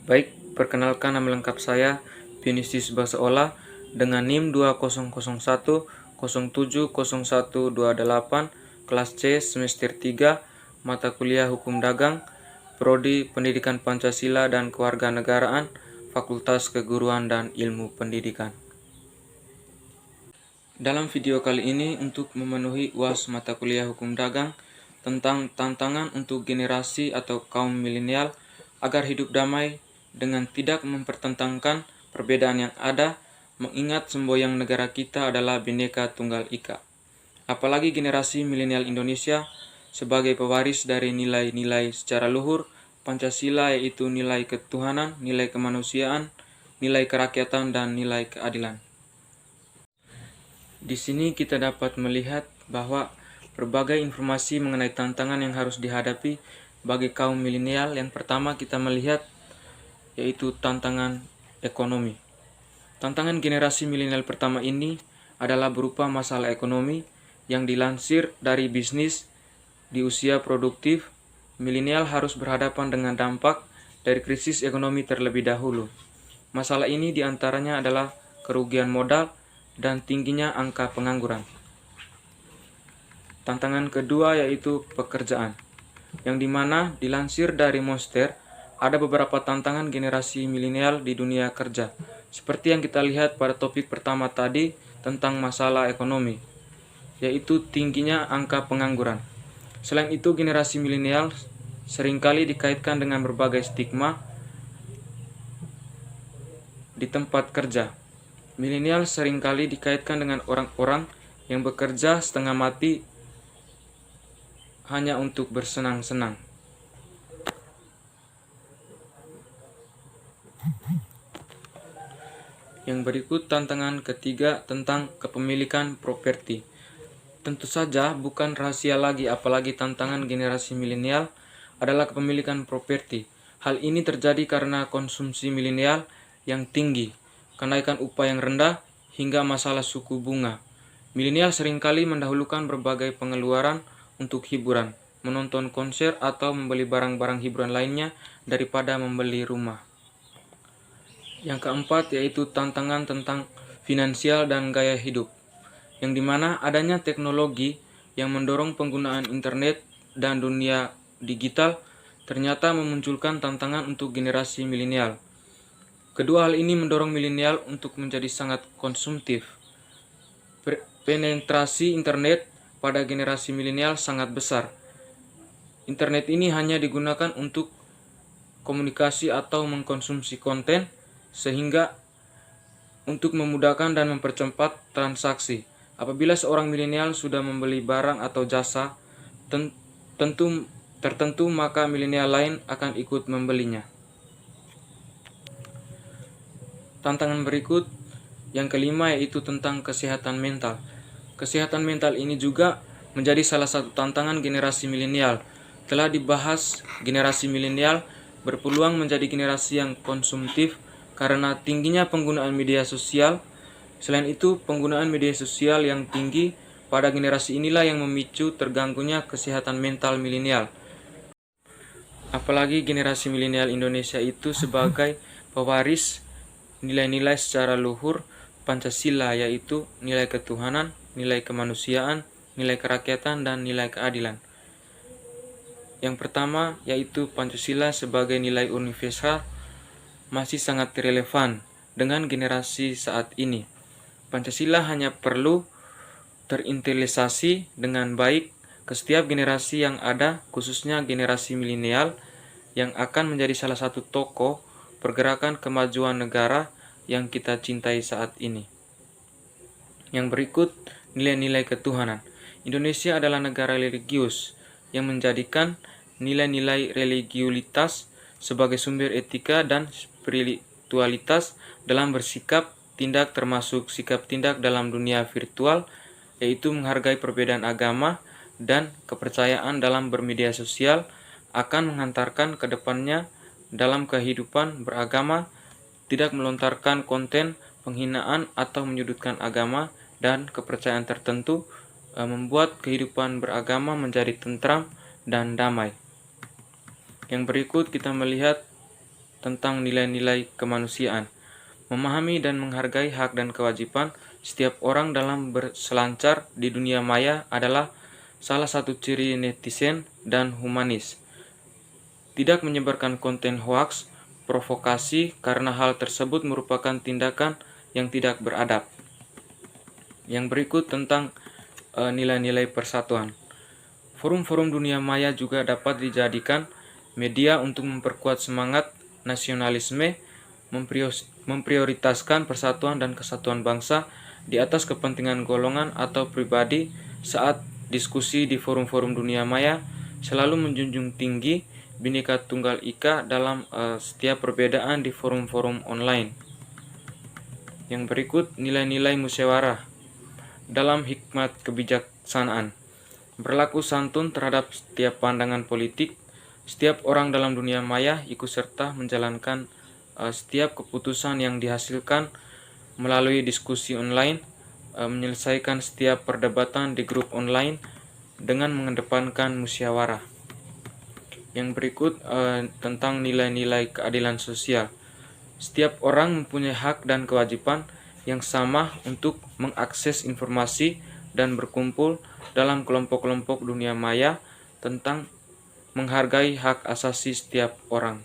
Baik, perkenalkan nama lengkap saya Vinicius Basaola dengan NIM 2001070128, kelas C semester 3, mata kuliah Hukum Dagang, Prodi Pendidikan Pancasila dan Kewarganegaraan, Fakultas Keguruan dan Ilmu Pendidikan. Dalam video kali ini untuk memenuhi UAS mata kuliah Hukum Dagang tentang tantangan untuk generasi atau kaum milenial agar hidup damai dengan tidak mempertentangkan perbedaan yang ada, mengingat semboyan negara kita adalah Bhinneka Tunggal Ika. Apalagi generasi milenial Indonesia sebagai pewaris dari nilai-nilai secara luhur Pancasila, yaitu nilai ketuhanan, nilai kemanusiaan, nilai kerakyatan, dan nilai keadilan. Di sini kita dapat melihat bahwa berbagai informasi mengenai tantangan yang harus dihadapi bagi kaum milenial. Yang pertama kita melihat yaitu tantangan ekonomi. Tantangan generasi milenial pertama ini adalah berupa masalah ekonomi yang dilansir dari bisnis. Di usia produktif, milenial harus berhadapan dengan dampak dari krisis ekonomi terlebih dahulu. Masalah ini diantaranya adalah kerugian modal dan tingginya angka pengangguran. Tantangan kedua yaitu pekerjaan, yang dimana dilansir dari Monster, ada beberapa tantangan generasi milenial di dunia kerja, seperti yang kita lihat pada topik pertama tadi tentang masalah ekonomi, yaitu tingginya angka pengangguran. Selain itu, generasi milenial seringkali dikaitkan dengan berbagai stigma di tempat kerja. Milenial seringkali dikaitkan dengan orang-orang yang bekerja setengah mati hanya untuk bersenang-senang. Yang berikut tantangan ketiga tentang kepemilikan properti. Tentu saja bukan rahasia lagi, apalagi tantangan generasi milenial adalah kepemilikan properti. Hal ini terjadi karena konsumsi milenial yang tinggi, kenaikan upah yang rendah, hingga masalah suku bunga. Milenial seringkali mendahulukan berbagai pengeluaran untuk hiburan, menonton konser atau membeli barang-barang hiburan lainnya daripada membeli rumah. Yang keempat yaitu tantangan tentang finansial dan gaya hidup, yang dimana adanya teknologi yang mendorong penggunaan internet dan dunia digital ternyata memunculkan tantangan untuk generasi milenial. Kedua hal ini mendorong milenial untuk menjadi sangat konsumtif. Penetrasi internet pada generasi milenial sangat besar. Internet ini hanya digunakan untuk komunikasi atau mengkonsumsi konten, sehingga untuk memudahkan dan mempercepat transaksi. Apabila seorang milenial sudah membeli barang atau jasa tertentu, maka milenial lain akan ikut membelinya. Tantangan berikut yang kelima yaitu tentang kesehatan mental. Kesehatan mental ini juga menjadi salah satu tantangan generasi milenial. Telah dibahas, generasi milenial berpeluang menjadi generasi yang konsumtif karena tingginya penggunaan media sosial. Selain itu, penggunaan media sosial yang tinggi pada generasi inilah yang memicu terganggunya kesehatan mental milenial. Apalagi generasi milenial Indonesia itu sebagai pewaris nilai-nilai secara luhur Pancasila, yaitu nilai ketuhanan, nilai kemanusiaan, nilai kerakyatan, dan nilai keadilan. Yang pertama yaitu Pancasila sebagai nilai universal masih sangat relevan dengan generasi saat ini. Pancasila hanya perlu terintegrasi dengan baik ke setiap generasi yang ada, khususnya generasi milenial yang akan menjadi salah satu tokoh pergerakan kemajuan negara yang kita cintai saat ini. Yang berikut, nilai-nilai ketuhanan. Indonesia adalah negara religius yang menjadikan nilai-nilai religiulitas sebagai sumber etika dan spiritualitas dalam bersikap tindak, termasuk sikap tindak dalam dunia virtual, yaitu menghargai perbedaan agama dan kepercayaan dalam bermedia sosial akan menghantarkan ke depannya dalam kehidupan beragama, tidak melontarkan konten penghinaan atau menyudutkan agama dan kepercayaan tertentu, membuat kehidupan beragama menjadi tentram dan damai. Yang berikut kita melihat tentang nilai-nilai kemanusiaan. Memahami dan menghargai hak dan kewajiban setiap orang dalam berselancar di dunia maya adalah salah satu ciri netizen dan humanis. Tidak menyebarkan konten hoaks, provokasi karena hal tersebut merupakan tindakan yang tidak beradab. Yang berikut tentang nilai-nilai persatuan. Forum-forum dunia maya juga dapat dijadikan media untuk memperkuat semangat nasionalisme, memprioritaskan persatuan dan kesatuan bangsa di atas kepentingan golongan atau pribadi. Saat diskusi di forum-forum dunia maya selalu menjunjung tinggi Bhinneka Tunggal Ika dalam setiap perbedaan di forum-forum online. Yang berikut nilai-nilai musyawarah dalam hikmat kebijaksanaan. Berlaku santun terhadap setiap pandangan politik. Setiap orang dalam dunia maya ikut serta menjalankan setiap keputusan yang dihasilkan melalui diskusi online, menyelesaikan setiap perdebatan di grup online dengan mengedepankan musyawarah. Yang berikut tentang nilai-nilai keadilan sosial. Setiap orang mempunyai hak dan kewajiban yang sama untuk mengakses informasi dan berkumpul dalam kelompok-kelompok dunia maya tentang menghargai hak asasi setiap orang.